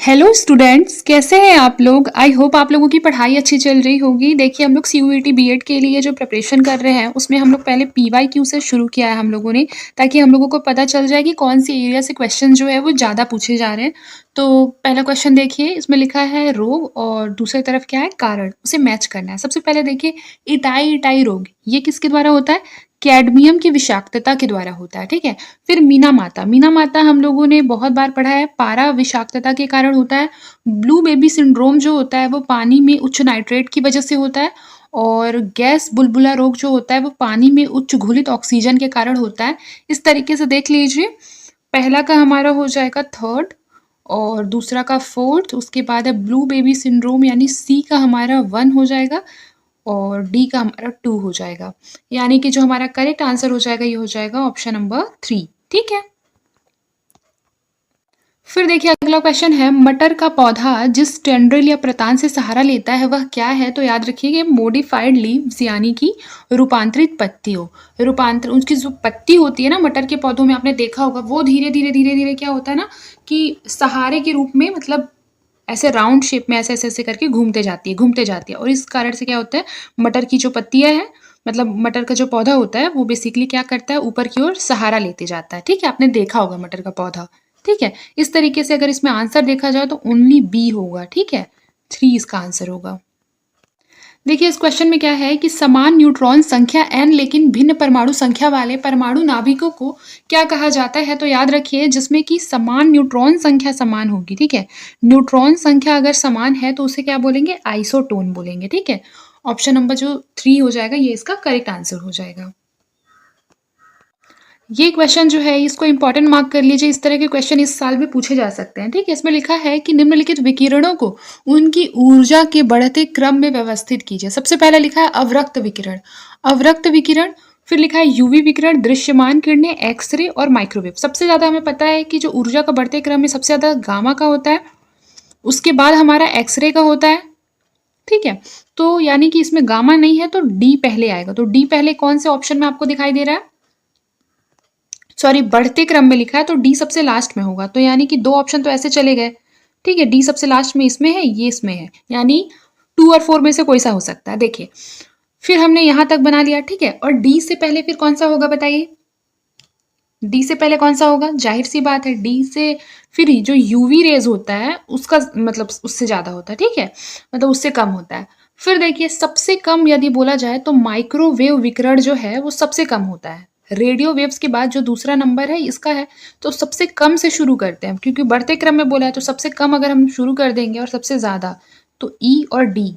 Hello students, कैसे हैं आप लोग। आई होप आप लोगों की पढ़ाई अच्छी चल रही होगी। देखिए, हम लोग सीयूईटी बीएड के लिए जो प्रिपरेशन कर रहे हैं उसमें हम लोग पहले पीवाईक्यू से शुरू किया है हम लोगों ने, ताकि हम लोगों को पता चल जाए कि कौन सी एरिया से क्वेश्चन जो है वो ज़्यादा पूछे जा रहे हैं। तो पहला क्वेश्चन देखिए, इसमें लिखा है रोग और दूसरी तरफ क्या है कारण, उसे मैच करना है। सबसे पहले देखिए, इटाई इटाई रोग ये किसके द्वारा होता है? कैडमियम की विषाक्तता के द्वारा होता है। ठीक है। फिर मीना माता हम लोगों ने बहुत बार पढ़ा है, पारा विषाक्तता के कारण होता है। ब्लू बेबी सिंड्रोम जो होता है वो पानी में उच्च नाइट्रेट की वजह से होता है। और गैस बुलबुला रोग जो होता है वो पानी में उच्च घुलित ऑक्सीजन के कारण होता है। इस तरीके से देख लीजिए, पहला का हमारा हो जाएगा थर्ड और दूसरा का फोर्थ, उसके बाद है ब्लू बेबी सिंड्रोम यानी सी का हमारा 1 हो जाएगा और डी का हमारा 2 हो जाएगा। यानी कि जो हमारा करेक्ट आंसर हो जाएगा ये हो जाएगा ऑप्शन नंबर 3। ठीक है। फिर देखिए, अगला क्वेश्चन है, मटर का पौधा जिस टेंड्रिल या प्रतान से सहारा लेता है वह क्या है? तो याद रखिए, मोडिफाइड लीव्स यानी कि रूपांतरित पत्तियों। रूपांतर उसकी जो पत्ती होती है ना मटर के पौधों में, आपने देखा होगा वो धीरे धीरे धीरे धीरे क्या होता है ना कि सहारे के रूप में, मतलब ऐसे राउंड शेप में ऐसे ऐसे ऐसे करके घूमते जाती है और इस कारण से क्या होता है, मटर की जो पत्तियां हैं, मतलब मटर का जो पौधा होता है वो बेसिकली क्या करता है, ऊपर की ओर सहारा लेते जाता है। ठीक है, आपने देखा होगा मटर का पौधा। ठीक है, इस तरीके से अगर इसमें आंसर देखा जाए तो ओनली बी होगा। ठीक है, 3 इसका आंसर होगा। देखिए, इस क्वेश्चन में क्या है कि समान न्यूट्रॉन संख्या n लेकिन भिन्न परमाणु संख्या वाले परमाणु नाभिकों को क्या कहा जाता है? तो याद रखिए, जिसमें कि समान न्यूट्रॉन संख्या समान होगी। ठीक है, न्यूट्रॉन संख्या अगर समान है तो उसे क्या बोलेंगे? आइसोटोन बोलेंगे। ठीक है, ऑप्शन नंबर जो 3 हो जाएगा ये इसका करेक्ट आंसर हो जाएगा। ये क्वेश्चन जो है इसको इंपॉर्टेंट मार्क कर लीजिए, इस तरह के क्वेश्चन इस साल भी पूछे जा सकते हैं। ठीक है, इसमें लिखा है कि निम्नलिखित विकिरणों को उनकी ऊर्जा के बढ़ते क्रम में व्यवस्थित कीजिए। सबसे पहले लिखा है अवरक्त विकिरण, अवरक्त विकिरण। फिर लिखा है यूवी विकिरण, दृश्यमान किरणें, एक्सरे और माइक्रोवेव। सबसे ज्यादा हमें पता है कि जो ऊर्जा का बढ़ते क्रम में सबसे ज्यादा गामा का होता है, उसके बाद हमारा एक्सरे का होता है। ठीक है, तो यानी कि इसमें गामा नहीं है तो डी पहले आएगा। तो डी पहले कौन से ऑप्शन में आपको दिखाई दे रहा है? सॉरी, बढ़ते क्रम में लिखा है तो डी सबसे लास्ट में होगा। तो यानी कि 2 ऑप्शन तो ऐसे चले गए। ठीक है, डी सबसे लास्ट में इसमें है, ये इसमें है, यानी 2 और 4 में से कोई सा हो सकता है। देखिए, फिर हमने यहां तक बना लिया। ठीक है, और डी से पहले फिर कौन सा होगा बताइए? डी से पहले कौन सा होगा? जाहिर सी बात है, डी से फिर जो यूवी रेज होता है उसका मतलब उससे ज्यादा होता है। ठीक है, मतलब उससे कम होता है। फिर देखिए, सबसे कम यदि बोला जाए तो माइक्रोवेव विकिरण जो है वो सबसे कम होता है। रेडियो वेव्स के बाद जो दूसरा नंबर है इसका है, तो सबसे कम से शुरू करते हैं, क्योंकि बढ़ते क्रम में बोला है तो सबसे कम अगर हम शुरू कर देंगे और सबसे ज्यादा, तो ई और डी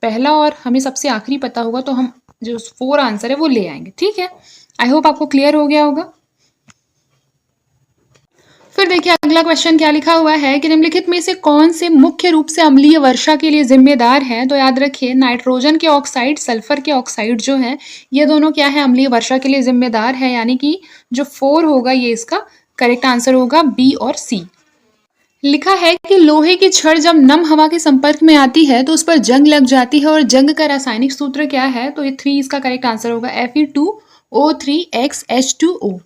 पहला और हमें सबसे आखिरी पता होगा तो हम जो 4 आंसर है वो ले आएंगे। ठीक है, आई होप आपको क्लियर हो गया होगा। फिर देखिए, अगला क्वेश्चन क्या लिखा हुआ है कि निम्नलिखित में से कौन से मुख्य रूप से अम्लीय वर्षा के लिए जिम्मेदार है? तो याद रखिए, नाइट्रोजन के ऑक्साइड, सल्फर के ऑक्साइड जो है ये दोनों क्या है, अम्लीय वर्षा के लिए जिम्मेदार है। यानी कि जो 4 होगा ये इसका करेक्ट आंसर होगा, बी और सी। लिखा है कि लोहे की छड़ जब नम हवा के संपर्क में आती है तो उस पर जंग लग जाती है और जंग का रासायनिक सूत्र क्या है? तो ये 3 इसका करेक्ट आंसर होगा, Fe2O3X H2O।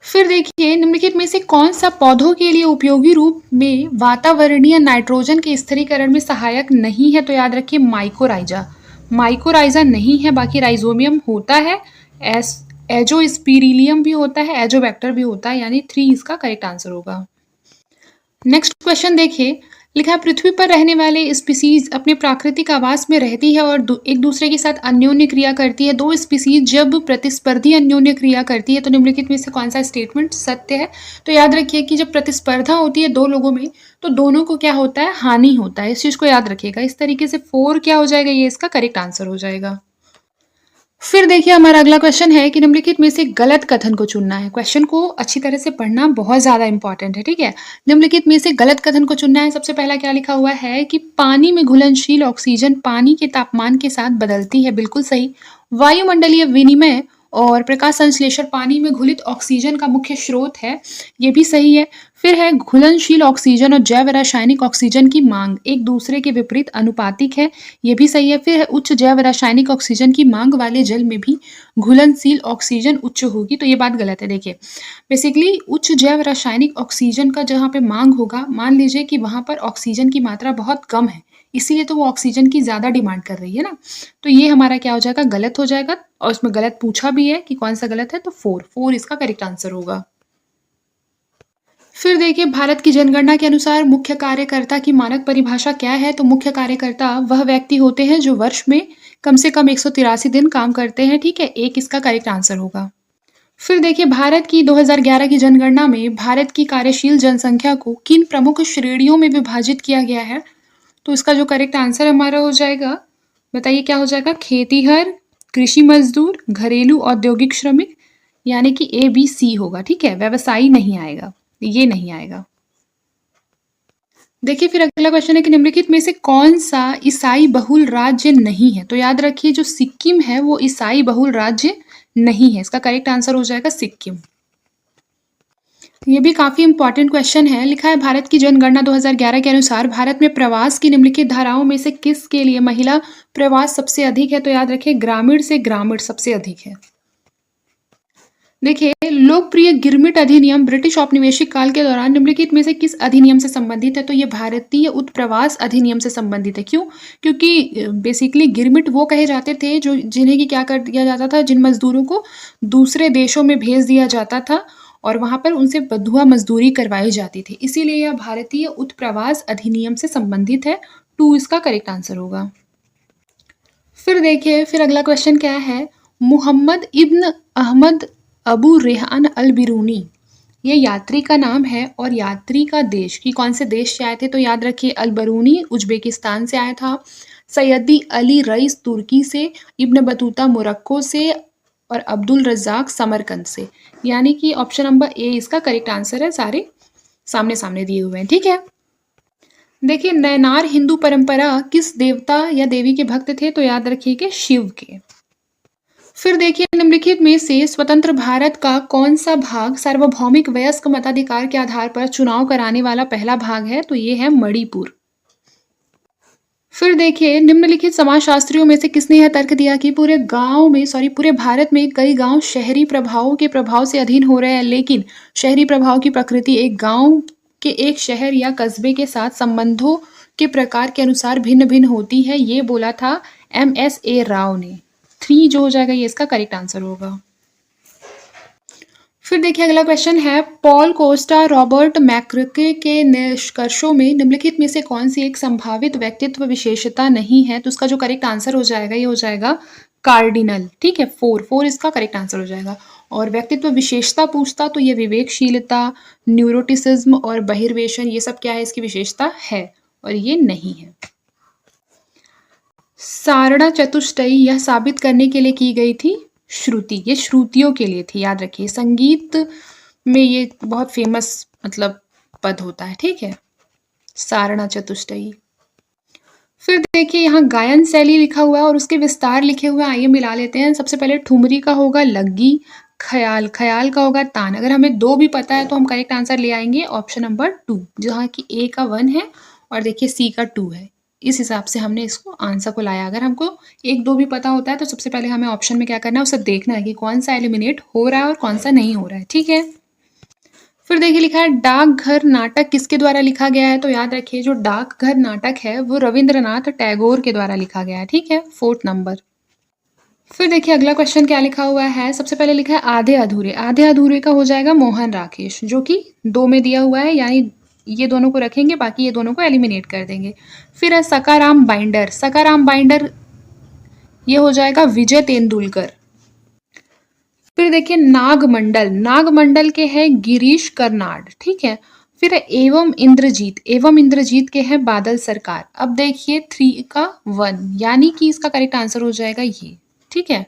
फिर देखिए, निम्नलिखित में से कौन सा पौधों के लिए उपयोगी रूप में वातावरणीय नाइट्रोजन के स्थिरीकरण में सहायक नहीं है? तो याद रखिए, माइकोराइजा। माइकोराइजा नहीं है, बाकी राइजोमियम होता है, एजोस्पिरिलियम भी होता है, एजोबैक्टर भी होता है, यानी 3 इसका करेक्ट आंसर होगा। नेक्स्ट क्वेश्चन देखिए, लिखा है पृथ्वी पर रहने वाले स्पीसीज अपने प्राकृतिक आवास में रहती है और एक दूसरे के साथ अन्योन्य क्रिया करती है। 2 स्पीसीज जब प्रतिस्पर्धी अन्योन्य क्रिया करती है तो निम्नलिखित में से कौन सा स्टेटमेंट सत्य है? तो याद रखिए कि जब प्रतिस्पर्धा होती है 2 लोगों में तो दोनों को क्या होता है, हानि होता है। इस चीज को याद रखिएगा। इस तरीके से 4 क्या हो जाएगा, ये इसका करेक्ट आंसर हो जाएगा। फिर देखिए, हमारा अगला क्वेश्चन है कि निम्नलिखित में से गलत कथन को चुनना है। क्वेश्चन को अच्छी तरह से पढ़ना बहुत ज्यादा इंपॉर्टेंट है। ठीक है, निम्नलिखित में से गलत कथन को चुनना है। सबसे पहला क्या लिखा हुआ है कि पानी में घुलनशील ऑक्सीजन पानी के तापमान के साथ बदलती है। बिल्कुल सही। वायुमंडलीय विनिमय और प्रकाश संश्लेषण पानी में घुलित ऑक्सीजन का मुख्य स्रोत है, ये भी सही है। फिर है घुलनशील ऑक्सीजन और जैव रासायनिक ऑक्सीजन की मांग एक दूसरे के विपरीत अनुपातिक है, ये भी सही है। फिर है उच्च जैव रासायनिक ऑक्सीजन की मांग वाले जल में भी घुलनशील ऑक्सीजन उच्च होगी, तो ये बात गलत है। देखिए बेसिकली उच्च जैव रासायनिक ऑक्सीजन का जहाँ पे मांग होगा, मान लीजिए कि वहाँ पर ऑक्सीजन की मात्रा बहुत कम है, इसीलिए तो वो ऑक्सीजन की ज़्यादा डिमांड कर रही है ना, तो ये हमारा क्या हो जाएगा, गलत हो जाएगा। और उसमें गलत पूछा भी है कि कौन सा गलत है, तो 4 इसका करेक्ट आंसर होगा। फिर देखिए भारत की जनगणना के अनुसार मुख्य कार्यकर्ता की मानक परिभाषा क्या है? तो मुख्य कार्यकर्ता वह व्यक्ति होते हैं जो वर्ष में कम से कम 183 दिन काम करते हैं, ठीक है? 1 इसका करेक्ट आंसर होगा। फिर देखिए भारत की 2011 की जनगणना में भारत की कार्यशील जनसंख्या को किन प्रमुख श्रेणियों में विभाजित किया गया है? तो इसका जो करेक्ट आंसर हमारा हो जाएगा, बताइए क्या हो जाएगा? खेतीहर, कृषि मजदूर, घरेलू औद्योगिक श्रमिक, यानी कि ABC होगा, ठीक है? व्यवसायी नहीं आएगा, ये नहीं आएगा। देखिए फिर अगला क्वेश्चन है कि निम्नलिखित में से कौन सा ईसाई बहुल राज्य नहीं है? तो याद रखिए जो सिक्किम है वो ईसाई बहुल राज्य नहीं है, इसका करेक्ट आंसर हो जाएगा सिक्किम। ये भी काफी इंपॉर्टेंट क्वेश्चन है। लिखा है भारत की जनगणना 2011 के अनुसार भारत में प्रवास की निम्नलिखित धाराओं में से किसके लिए महिला प्रवास सबसे अधिक है? तो याद रखिए ग्रामीण से ग्रामीण सबसे अधिक है। देखिए लोकप्रिय गिरमिट अधिनियम ब्रिटिश औपनिवेशिक काल के दौरान निम्नलिखित में से किस अधिनियम से संबंधित है? तो ये भारतीय उत्प्रवास अधिनियम से संबंधित है। क्यों? क्योंकि बेसिकली गिरमिट वो कहे जाते थे जो जिन्हें कि क्या कर दिया जाता था, जिन मजदूरों को दूसरे देशों में भेज दिया जाता था और वहां पर उनसे बंधुआ मजदूरी करवाई जाती थी, इसीलिए यह भारतीय उत्प्रवास अधिनियम से संबंधित है। 2 इसका करेक्ट आंसर होगा। फिर देखिए फिर अगला क्वेश्चन क्या है, मुहम्मद इब्न अहमद अबू रेहान अल बिरूनी ये यात्री का नाम है और यात्री का देश कि कौन से देश से आए थे? तो याद रखिए अल बरूनी उज्बेकिस्तान से आया था, सैयदी अली रईस तुर्की से, इब्न बतूता मोरक्को से और अब्दुल रज्जाक समरकंद से, यानी कि ऑप्शन नंबर ए इसका करेक्ट आंसर है। सारे सामने सामने दिए हुए हैं, ठीक है। देखिए नैनार हिंदू परंपरा किस देवता या देवी के भक्त थे? तो याद रखिए कि शिव के। फिर देखिए निम्नलिखित में से स्वतंत्र भारत का कौन सा भाग सार्वभौमिक वयस्क मताधिकार के आधार पर चुनाव कराने वाला पहला भाग है? तो ये है मणिपुर। फिर देखिए निम्नलिखित समाजशास्त्रियों में से किसने यह तर्क दिया कि पूरे भारत में कई गांव शहरी प्रभावों के प्रभाव से अधीन हो रहे हैं, लेकिन शहरी प्रभाव की प्रकृति एक गांव के एक शहर या कस्बे के साथ संबंधों के प्रकार के अनुसार भिन्न भिन्न होती है, ये बोला था MSA राव ने। 3 जो हो जाएगा ये इसका करेक्ट आंसर होगा। फिर देखिए अगला क्वेश्चन है, पॉल कोस्टा रॉबर्ट मैक्रके के निष्कर्षों में निम्नलिखित में से कौन सी एक संभावित व्यक्तित्व विशेषता नहीं है? तो उसका जो करेक्ट आंसर हो जाएगा ये हो जाएगा कार्डिनल, ठीक है। 4 इसका करेक्ट आंसर हो जाएगा। और व्यक्तित्व विशेषता पूछता तो ये विवेकशीलता, न्यूरोटिसिज्म और बहिर्वेशन, ये सब क्या है, इसकी विशेषता है और ये नहीं है। सारणा चतुष्टयी यह साबित करने के लिए की गई थी श्रुति, ये श्रुतियों के लिए थी, याद रखिए। संगीत में ये बहुत फेमस मतलब पद होता है, ठीक है, सारणा चतुष्टयी। फिर देखिए यहाँ गायन शैली लिखा हुआ है और उसके विस्तार लिखे हुए हैं, आइए मिला लेते हैं। सबसे पहले ठुमरी का होगा लग्गी, ख्याल का होगा तान। अगर हमें 2 भी पता है तो हम करेक्ट आंसर ले आएंगे ऑप्शन नंबर 2, जहाँ की A का 1 है और देखिए C का 2 है। इस हिसाब से हमने इसको आंसर को लाया। अगर हमको 1-2 भी पता होता है तो सबसे पहले हमें ऑप्शन में क्या करना है, उसे देखना है कि कौन सा एलिमिनेट हो रहा है और कौन सा नहीं हो रहा है, ठीक है। फिर देखिए लिखा है डाकघर नाटक किसके द्वारा लिखा गया है? तो याद रखिए जो डाकघर नाटक है वो रविंद्रनाथ टैगोर के द्वारा लिखा गया है, ठीक है, 4th नंबर। फिर देखिए अगला क्वेश्चन क्या लिखा हुआ है, सबसे पहले लिखा है आधे अधूरे। आधे अधूरे का हो जाएगा मोहन राकेश, जो कि 2 में दिया हुआ है, यानी ये दोनों को रखेंगे, बाकी ये दोनों को एलिमिनेट कर देंगे। फिर है सकाराम बाइंडर, ये हो जाएगा विजय तेंदुलकर। फिर देखिए नागमंडल के हैं गिरीश कर्नाड, ठीक है। फिर है एवं इंद्रजीत के हैं बादल सरकार। अब देखिए 3 का 1, यानी कि इसका करेक्ट आंसर हो जाएगा ये, ठीक है,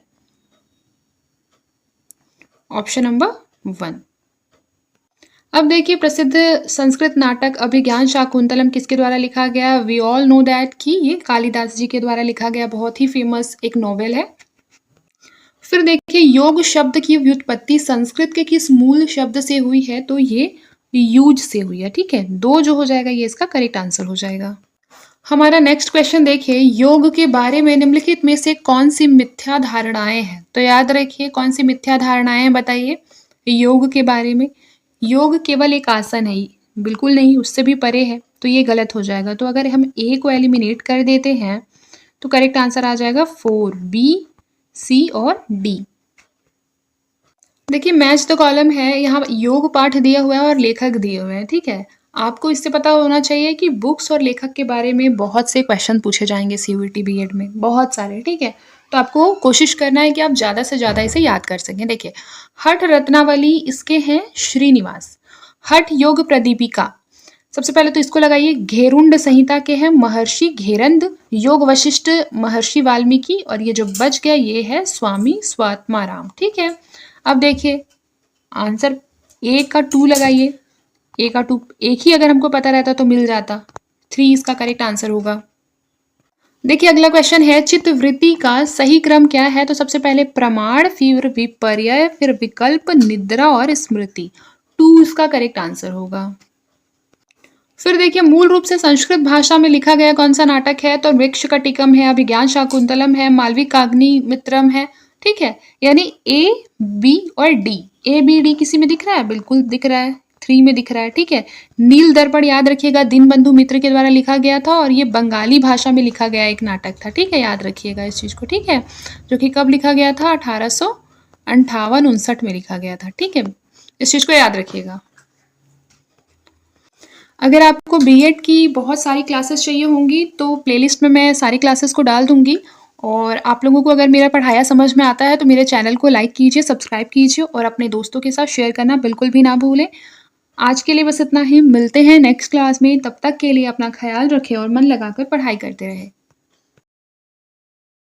ऑप्शन नंबर 1। अब देखिए प्रसिद्ध संस्कृत नाटक अभिज्ञान शाकुंतलम किसके द्वारा लिखा गया? वी ऑल नो दैट कि ये कालिदास जी के द्वारा लिखा गया बहुत ही फेमस एक नॉवेल है। फिर देखिए योग शब्द की व्युत्पत्ति संस्कृत के किस मूल शब्द से हुई है? तो ये यूज से हुई है, ठीक है। 2 जो हो जाएगा ये इसका करेक्ट आंसर हो जाएगा। हमारा नेक्स्ट क्वेश्चन देखिए, योग के बारे में निम्नलिखित में से कौन-सी मिथ्या धारणाएँ हैं? तो याद रखिए कौन-सी मिथ्या धारणाएँ हैं बताइए? योग के बारे में, योग केवल एक आसन है, बिल्कुल नहीं, उससे भी परे है, तो ये गलत हो जाएगा। तो अगर हम ए को एलिमिनेट कर देते हैं, तो करेक्ट आंसर आ जाएगा 4 बी, सी और डी। देखिए मैच द कॉलम है, यहाँ योग पाठ दिया हुआ है और लेखक दिए हुए हैं, ठीक है। आपको इससे पता होना चाहिए कि बुक्स और लेखक के बारे में बहुत से क्वेश्चन पूछे जाएंगे सीयूईटी बीएड में, बहुत सारे, ठीक है। तो आपको कोशिश करना है कि आप ज़्यादा से ज़्यादा इसे याद कर सकें। देखिए हठ रत्नावली इसके हैं श्रीनिवास, हठ योग प्रदीपिका, सबसे पहले तो इसको लगाइए, घेरुंड संहिता के हैं महर्षि घेरंद, योग वशिष्ठ महर्षि वाल्मीकि, और ये जो बच गया ये है स्वामी स्वात्माराम, ठीक है। अब देखिए आंसर ए का 2 लगाइए, ए का 2 एक ही अगर हमको पता रहता तो मिल जाता, 3 इसका करेक्ट आंसर होगा। देखिए अगला क्वेश्चन है, चित्तवृत्ति का सही क्रम क्या है? तो सबसे पहले प्रमाण, फिर विपर्यय, फिर विकल्प, निद्रा और स्मृति। 2 इसका करेक्ट आंसर होगा। फिर देखिए मूल रूप से संस्कृत भाषा में लिखा गया कौन सा नाटक है? तो वृक्ष कटिकम है, अभिज्ञान शाकुंतलम है, मालविकाग्नि मित्रम है, ठीक है। यानी ए, बी और डी, ए बी डी किसी में दिख रहा है? बिल्कुल दिख रहा है, 3 में दिख रहा है, ठीक है। नील दर्पण याद रखिएगा दीनबंधु मित्र के द्वारा लिखा गया था और ये बंगाली भाषा में लिखा गया एक नाटक था, ठीक है, याद रखिएगा इस चीज को, ठीक है। जो कि कब लिखा गया था? 1858-59 में लिखा गया था, ठीक है। इस चीज को याद रखिएगा। अगर आपको बीएड की बहुत सारी क्लासेस चाहिए होंगी तो प्लेलिस्ट में मैं सारी क्लासेस को डाल दूंगी, और आप लोगों को अगर मेरा पढ़ाया समझ में आता है तो मेरे चैनल को लाइक कीजिए, सब्सक्राइब कीजिए और अपने दोस्तों के साथ शेयर करना बिल्कुल भी ना भूलें। आज के लिए बस इतना ही, मिलते हैं नेक्स्ट क्लास में, तब तक के लिए अपना ख्याल रखें और मन लगाकर पढ़ाई करते रहें।